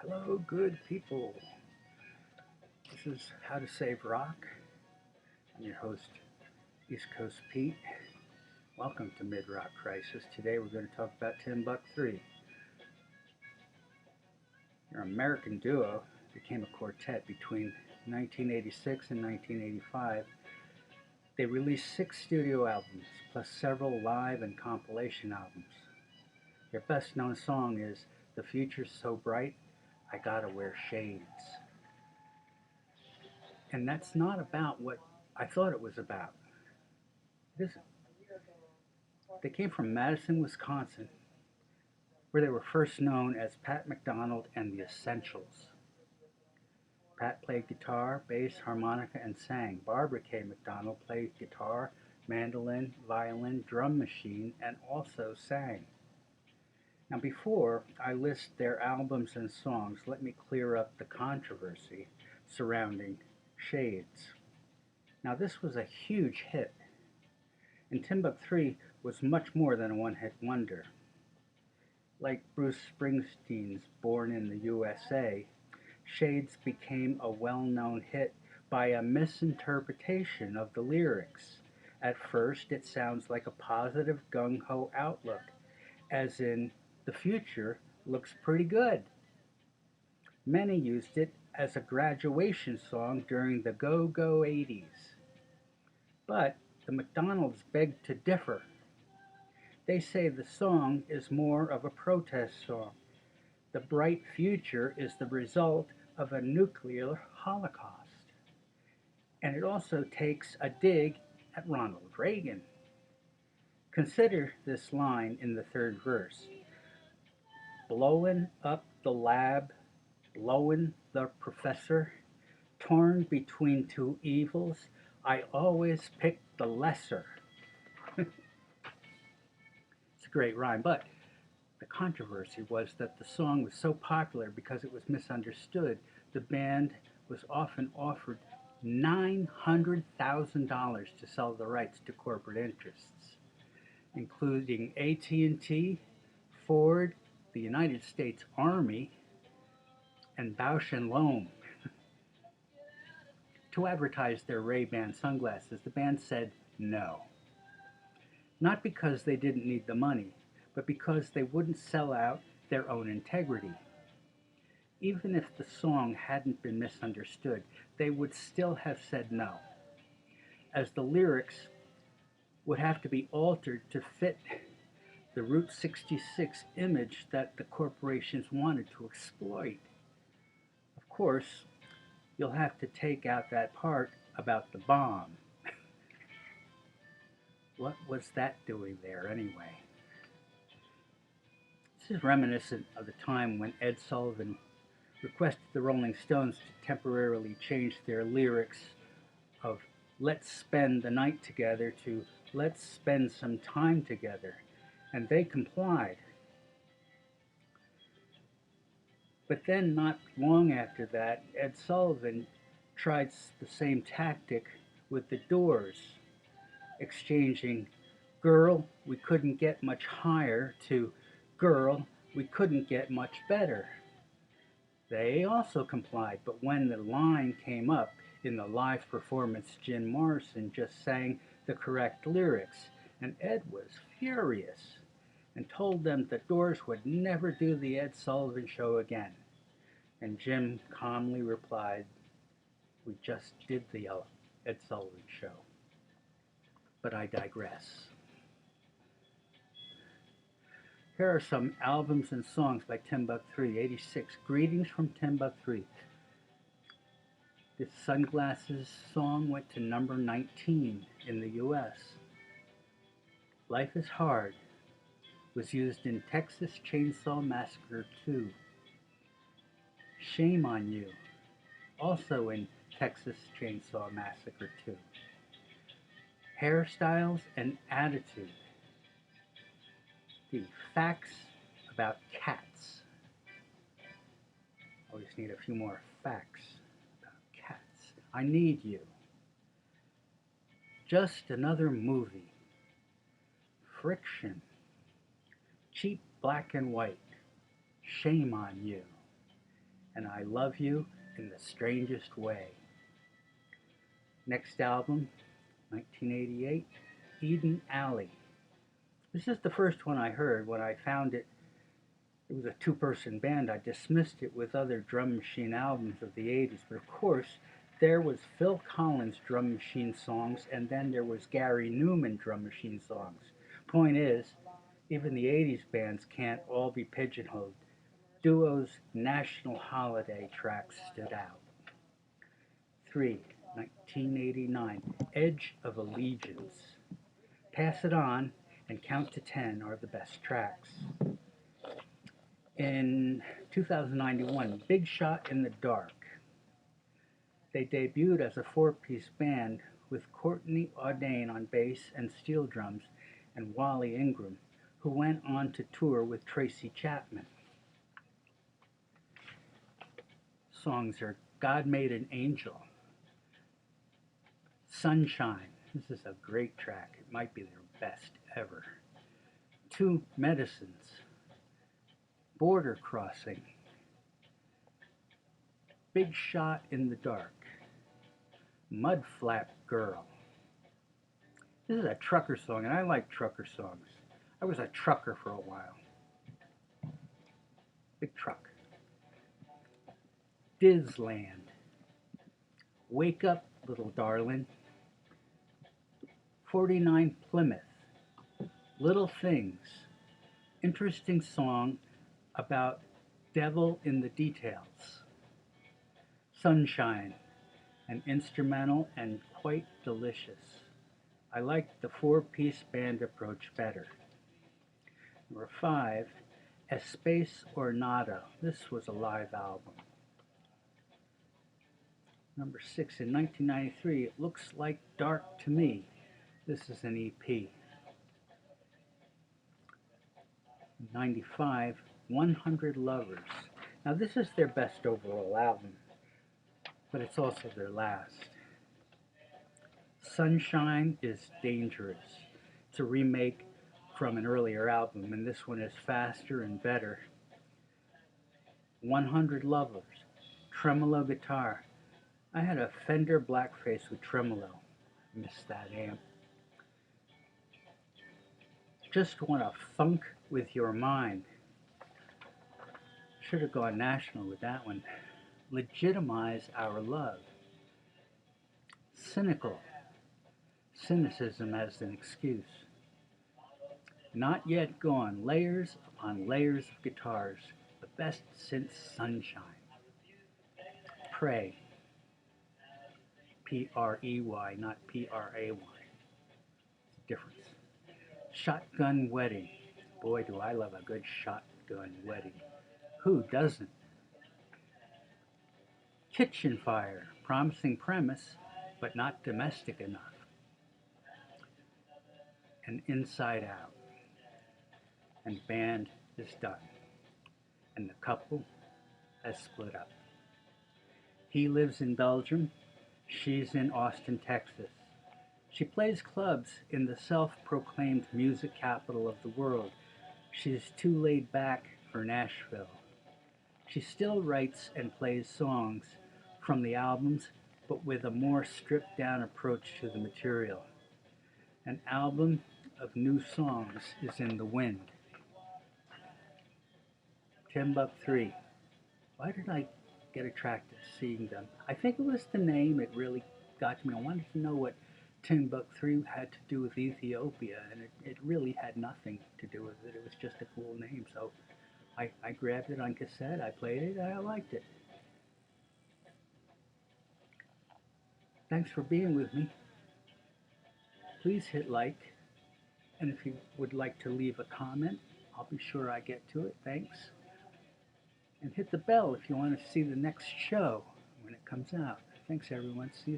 Hello, good people. This is How to Save Rock. I'm your host, East Coast Pete. Welcome to Mid-Rock Crisis. Today we're going to talk about Timbuk 3. Their American duo became a quartet between 1986 and 1985. They released 6 studio albums, plus several live and compilation albums. Their best known song is The Future's So Bright, I Gotta Wear Shades. And that's not about what I thought it was about. It isn't. They came from Madison, Wisconsin, where they were first known as Pat McDonald and the Essentials. Pat played guitar, bass, harmonica, and sang. Barbara K. McDonald played guitar, mandolin, violin, drum machine, and also sang. Now, before I list their albums and songs, let me clear up the controversy surrounding Shades. Now, this was a huge hit, and Timbuk 3 was much more than a one-hit wonder. Like Bruce Springsteen's Born in the USA, Shades became a well-known hit by a misinterpretation of the lyrics. At first, it sounds like a positive gung-ho outlook, as in, the future looks pretty good. Many used it as a graduation song during the go-go 80s. But the McDonalds beg to differ. They say the song is more of a protest song. The bright future is the result of a nuclear holocaust. And it also takes a dig at Ronald Reagan. Consider this line in the third verse. Blowing up the lab, blowing the professor, torn between two evils, I always pick the lesser. It's a great rhyme, but the controversy was that the song was so popular because it was misunderstood. The band was often offered $900,000 to sell the rights to corporate interests, including AT&T, Ford, the United States Army, and Bausch and Lomb, to advertise their Ray-Ban sunglasses. The band said no. Not because they didn't need the money, but because they wouldn't sell out their own integrity. Even if the song hadn't been misunderstood, they would still have said no, as the lyrics would have to be altered to fit the Route 66 image that the corporations wanted to exploit. Of course, you'll have to take out that part about the bomb. What was that doing there anyway? This is reminiscent of the time when Ed Sullivan requested the Rolling Stones to temporarily change their lyrics of "Let's spend the night together" to "Let's spend some time together," and they complied. But then, not long after that, Ed Sullivan tried the same tactic with the Doors, exchanging "Girl, we couldn't get much higher" to "Girl, we couldn't get much better." They also complied, but when the line came up in the live performance, Jim Morrison just sang the correct lyrics, and Ed was furious and told them the Doors would never do the Ed Sullivan Show again. And Jim calmly replied, "We just did the Ed Sullivan Show." But I digress. Here are some albums and songs by Timbuk 3. 86, Greetings from Timbuk 3. This Sunglasses song went to number 19 in the US. Life is Hard was used in Texas Chainsaw Massacre 2. Shame on You, also in Texas Chainsaw Massacre 2. Hairstyles and Attitude. The Facts About Cats. Always need a few more facts about cats. I Need You. Just Another Movie. Friction. Cheap Black and White. Shame on You. and I Love You in the Strangest Way. Next album, 1988, Eden Alley. This is the first one I heard. When I found it, it was a two-person band. I dismissed it with other drum machine albums of the 80s, but of course, there was Phil Collins drum machine songs, and then there was Gary Newman drum machine songs. Point is, even the 80s bands can't all be pigeonholed. Duo's National Holiday tracks stood out. 3. 1989, Edge of Allegiance. Pass It On and Count to 10 are the best tracks. In 2091, Big Shot in the Dark. They debuted as a four-piece band with Courtney Audane on bass and steel drums and Wally Ingram, who went on to tour with Tracy Chapman. Songs are God Made an Angel, Sunshine. This is a great track. It might be their best ever. Two Medicines, Border Crossing, Big Shot in the Dark, Mud Flap Girl. This is a trucker song, and I like trucker songs. I was a trucker for a while. Big truck. Disland, Wake Up Little Darlin', 49 Plymouth, Little Things. Interesting song about devil in the details. Sunshine, an instrumental and quite delicious. I like the four-piece band approach better. Number 5, Espace or Nada. This was a live album. Number 6, in 1993, It Looks Like Dark to Me. This is an EP. 95, 100 Lovers. Now this is their best overall album, but it's also their last. Sunshine is Dangerous. It's a remake from an earlier album, and this one is faster and better. 100 Lovers, tremolo guitar. I had a Fender Blackface with tremolo. Missed that amp. Just Wanna Funk with Your Mind. Should have gone national with that one. Legitimize Our Love. Cynical. Cynicism as an excuse. Not Yet Gone. Layers upon layers of guitars. The best since Sunshine. Pray. P-R-E-Y, not P-R-A-Y. Difference. Shotgun Wedding. Boy, do I love a good shotgun wedding. Who doesn't? Kitchen Fire. Promising premise, but not domestic enough. And Inside Out. And the band is done. And the couple has split up. He lives in Belgium. She's in Austin, Texas. She plays clubs in the self-proclaimed music capital of the world. She's too laid back for Nashville. She still writes and plays songs from the albums, but with a more stripped-down approach to the material. An album of new songs is in the wind. Timbuk 3. Why did I get attracted to seeing them? I think it was the name. It really got to me. I wanted to know what Timbuk 3 had to do with Ethiopia, and it really had nothing to do with it. It was just a cool name, so I grabbed it on cassette, I played it, and I liked it. Thanks for being with me. Please hit like, and if you would like to leave a comment, I'll be sure I get to it. Thanks. And hit the bell if you want to see the next show when it comes out. Thanks, everyone. See you soon.